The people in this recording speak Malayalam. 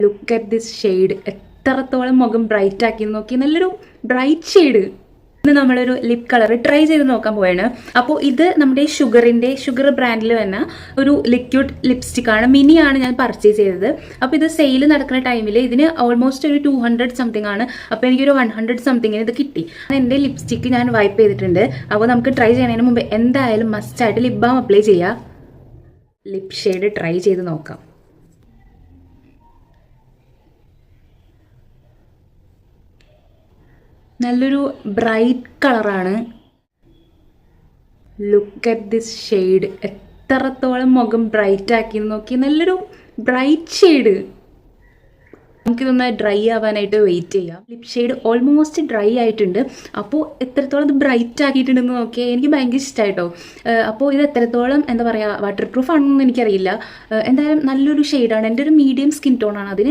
Look at this shade. എത്രത്തോളം മുഖം ബ്രൈറ്റ് ആക്കി നോക്കി. നല്ലൊരു ബ്രൈറ്റ് ഷെയ്ഡ്. ഇന്ന് നമ്മളൊരു ലിപ് കളർ ട്രൈ ചെയ്ത് നോക്കാൻ പോവാണ്. അപ്പോൾ ഇത് നമ്മുടെ ഷുഗർ ബ്രാൻഡിൽ വന്ന ഒരു ലിക്വിഡ് ലിപ്സ്റ്റിക്കാണ്. മിനിയാണ് ഞാൻ പർച്ചേസ് ചെയ്തത്. അപ്പോൾ ഇത് സെയിൽ നടക്കുന്ന ടൈമിൽ ഇതിന് ഓൾമോസ്റ്റ് ഒരു 200 സംതിങ് ആണ്. അപ്പോൾ എനിക്കൊരു 100 സംതിങ്ങിന് ഇത് കിട്ടി. എൻ്റെ ലിപ്സ്റ്റിക്ക് ഞാൻ വൈപ്പ് ചെയ്തിട്ടുണ്ട്. അപ്പോൾ നമുക്ക് ട്രൈ ചെയ്യുന്നതിന് മുമ്പ് എന്തായാലും മസ്റ്റായിട്ട് ലിപ് ബാം അപ്ലൈ ചെയ്യുക. ലിപ് ഷെയ്ഡ് ട്രൈ ചെയ്ത് നോക്കാം. നല്ലൊരു ബ്രൈറ്റ് കളറാണ്. Look at this shade. എത്രത്തോളം മുഖം ബ്രൈറ്റ് ആക്കി നോക്കി. നല്ലൊരു ബ്രൈറ്റ് ഷെയ്ഡ്. നമുക്കിതൊന്ന് ഡ്രൈ ആവാനായിട്ട് വെയിറ്റ് ചെയ്യാം. ലിപ് ഷെയ്ഡ് ഓൾമോസ്റ്റ് ഡ്രൈ ആയിട്ടുണ്ട്. അപ്പോൾ എത്രത്തോളം ഇത് ബ്രൈറ്റ് ആക്കിയിട്ടുണ്ടെന്ന് നോക്കിയാൽ എനിക്ക് ഭയങ്കര ഇഷ്ടമായിട്ടോ. അപ്പോൾ ഇത് എത്രത്തോളം എന്താ പറയുക വാട്ടർ പ്രൂഫ് ആണെന്നൊന്നും എനിക്കറിയില്ല. എന്തായാലും നല്ലൊരു ഷെയ്ഡാണ്. എൻ്റെ ഒരു മീഡിയം സ്കിൻ ടോണാണ്. അതിന്